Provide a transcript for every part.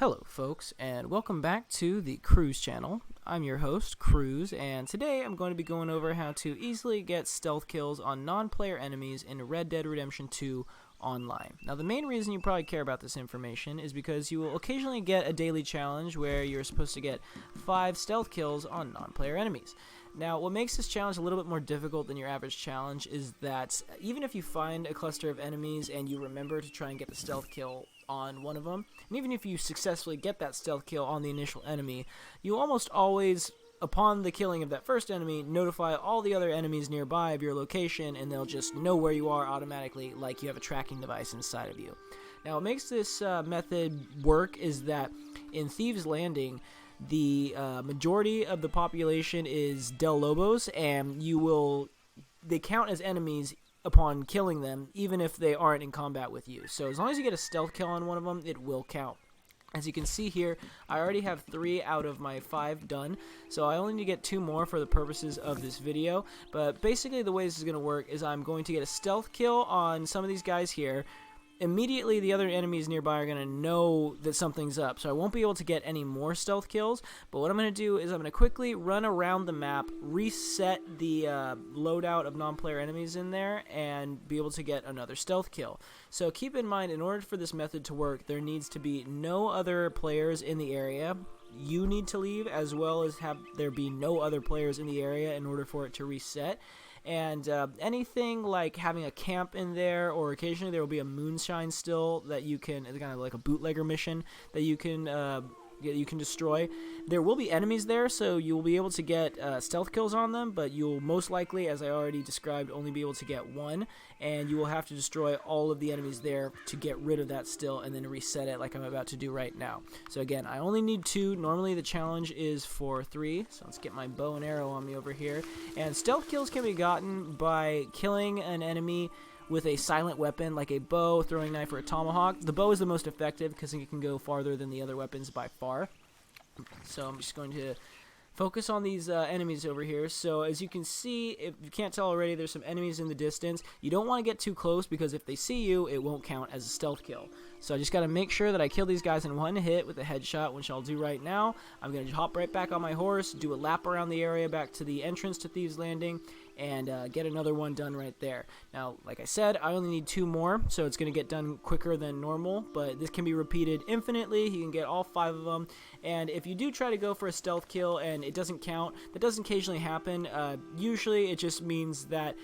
Hello folks, and welcome back to the Cruz channel. I'm your host, Cruz, and today I'm going to be going over how to easily get stealth kills on non-player enemies in Red Dead Redemption 2 online. Now the main reason you probably care about this information is because you will occasionally get a daily challenge where you're supposed to get 5 stealth kills on non-player enemies. Now, what makes this challenge a little bit more difficult than your average challenge is that even if you find a cluster of enemies and you remember to try and get the stealth kill on one of them, and even if you successfully get that stealth kill on the initial enemy, you almost always, upon the killing of that first enemy, notify all the other enemies nearby of your location, and they'll just know where you are automatically, like you have a tracking device inside of you. Now, what makes this method work is that in Thieves Landing, the majority of the population is Del Lobos, and they count as enemies upon killing them, even if they aren't in combat with you. So as long as you get a stealth kill on one of them, it will count. As you can see here, I already have 3 out of my 5 done, so I only need to get 2 more for the purposes of this video. But basically the way this is going to work is I'm going to get a stealth kill on some of these guys here. Immediately the other enemies nearby are going to know that something's up, so I won't be able to get any more stealth kills. But what I'm going to do is I'm going to quickly run around the map, reset the loadout of non-player enemies in there, and be able to get another stealth kill. So keep in mind, in order for this method to work, there needs to be no other players in the area. You need to leave, as well as have there be no other players in the area in order for it to reset. And anything like having a camp in there, or occasionally there will be a moonshine still that you can, it's kind of like a bootlegger mission that you can destroy. There will be enemies there, so you'll be able to get stealth kills on them, but you'll most likely, as I already described, only be able to get 1, and you will have to destroy all of the enemies there to get rid of that still and then reset it like I'm about to do right now. So again, I only need 2. Normally the challenge is for 3, so let's get my bow and arrow on me over here. And stealth kills can be gotten by killing an enemy with a silent weapon like a bow, throwing knife, or a tomahawk. The bow is the most effective because it can go farther than the other weapons by far. So I'm just going to focus on these enemies over here. So as you can see, if you can't tell already, there's some enemies in the distance. You don't want to get too close because if they see you, it won't count as a stealth kill. So I just got to make sure that I kill these guys in one hit with a headshot, which I'll do right now. I'm going to hop right back on my horse, do a lap around the area back to the entrance to Thieves Landing, and get another one done right there. Now, like I said, I only need 2 more, so it's going to get done quicker than normal, but this can be repeated infinitely. You can get all 5 of them, and if you do try to go for a stealth kill and it doesn't count, that does occasionally happen. Usually it just means that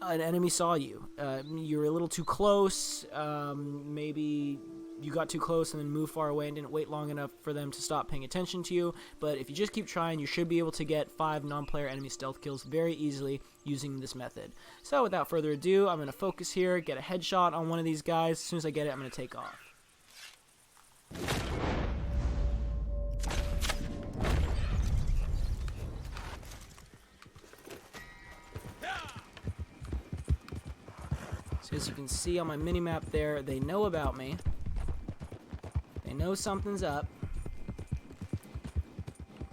an enemy saw you. You're a little too close, maybe you got too close and then moved far away and didn't wait long enough for them to stop paying attention to you. But if you just keep trying, you should be able to get 5 non-player enemy stealth kills very easily using this method. So without further ado, I'm going to focus here, get a headshot on one of these guys. As soon as I get it, I'm going to take off. So as you can see on my mini-map there, they know about me. They know something's up.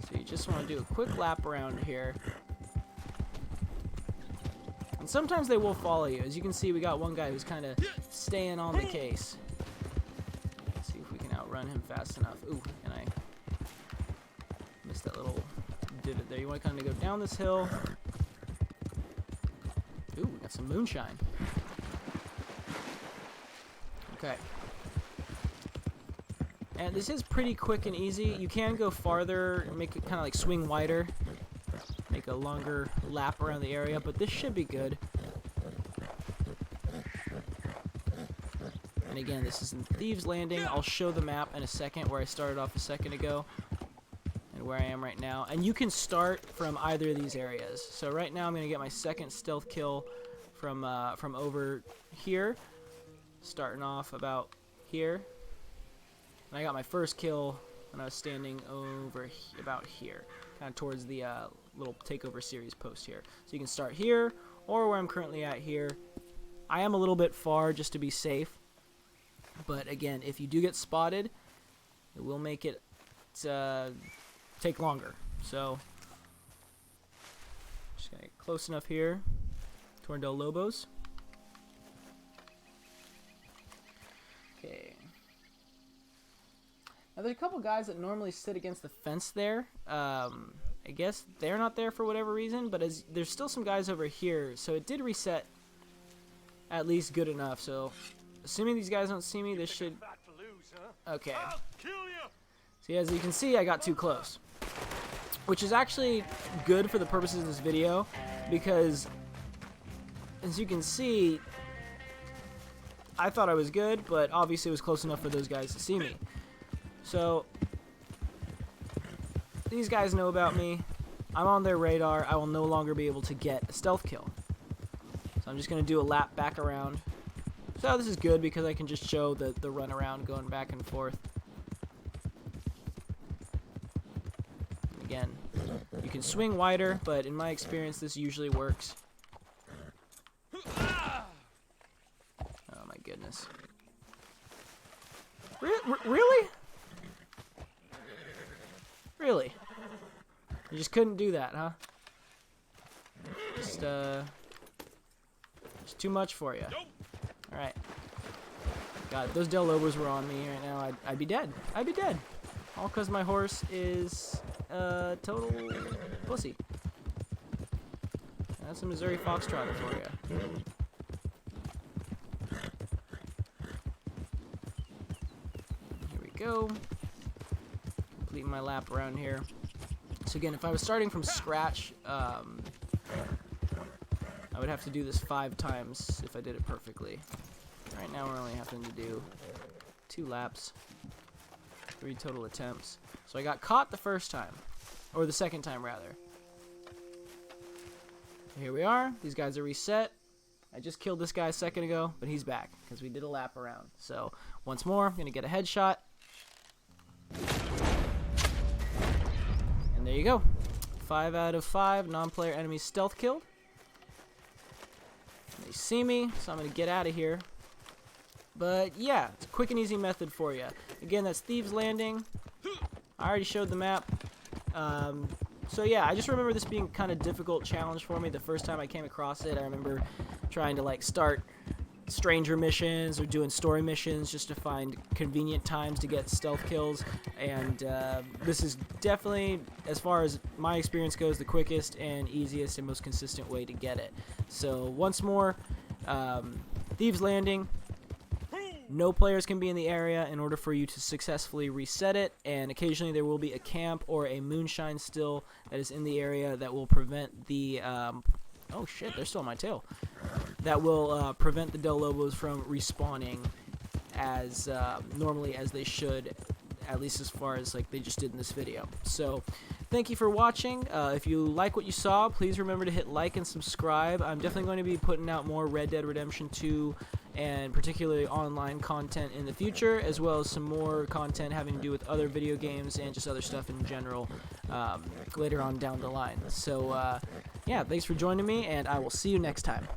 So you just want to do a quick lap around here. And sometimes they will follow you. As you can see, we got one guy who's kind of staying on the case. Let's see if we can outrun him fast enough. Ooh, and I missed that little divot there. You want to kind of go down this hill. Ooh, we got some moonshine. Okay. And this is pretty quick and easy. You can go farther, make it kind of like swing wider, make a longer lap around the area, but this should be good. And again, this is in Thieves Landing. I'll show the map in a second where I started off a second ago and where I am right now. And you can start from either of these areas. So right now I'm going to get my second stealth kill from over here, starting off about here. And I got my first kill when I was standing over about here, kind of towards the little takeover series post here. So you can start here, or where I'm currently at here. I am a little bit far just to be safe, but again, if you do get spotted, it will make it take longer. So just gonna get close enough here to our Del Lobos. Okay. Now, there's a couple guys that normally sit against the fence there. I guess they're not there for whatever reason, but there's still some guys over here, so it did reset at least good enough. So, assuming these guys don't see me, this should... Okay. See, as you can see, I got too close. Which is actually good for the purposes of this video, because, as you can see, I thought I was good, but obviously it was close enough for those guys to see me. So, these guys know about me. I'm on their radar. I will no longer be able to get a stealth kill. So I'm just going to do a lap back around. So this is good because I can just show the run around going back and forth. Again, you can swing wider, but in my experience this usually works. Oh my goodness. Really? Really? You just couldn't do that, huh? Just too much for you. Alright. God, if those Del Lobos were on me right now, I'd be dead. I'd be dead. All because my horse is total pussy. That's a Missouri Foxtrotter for you. Here we go. Completing my lap around here. So again, if I was starting from scratch, I would have to do this 5 times if I did it perfectly. Right now we're only having to do 2 laps, 3 total attempts. So I got caught the first time, or the second time rather. Here we are. These guys are reset. I just killed this guy a second ago, but he's back because we did a lap around. So once more, I'm going to get a headshot. And there you go. 5 out of 5 non-player enemies stealth killed. They see me, so I'm going to get out of here. But yeah, it's a quick and easy method for you. Again, that's Thieves Landing. I already showed the map. So yeah, I just remember this being kind of difficult challenge for me the first time I came across it. I remember trying to like start stranger missions or doing story missions just to find convenient times to get stealth kills, and this is definitely, as far as my experience goes, the quickest and easiest and most consistent way to get it. So once more, Thieves Landing, no players can be in the area in order for you to successfully reset it, and occasionally there will be a camp or a moonshine still that is in the area that will prevent the oh shit, they're still on my tail. That will prevent the Del Lobos from respawning as normally as they should, at least as far as like they just did in this video. So thank you for watching. If you like what you saw, please remember to hit like and subscribe. I'm definitely going to be putting out more Red Dead Redemption 2 and particularly online content in the future, as well as some more content having to do with other video games and just other stuff in general later on down the line. So yeah, thanks for joining me, and I will see you next time.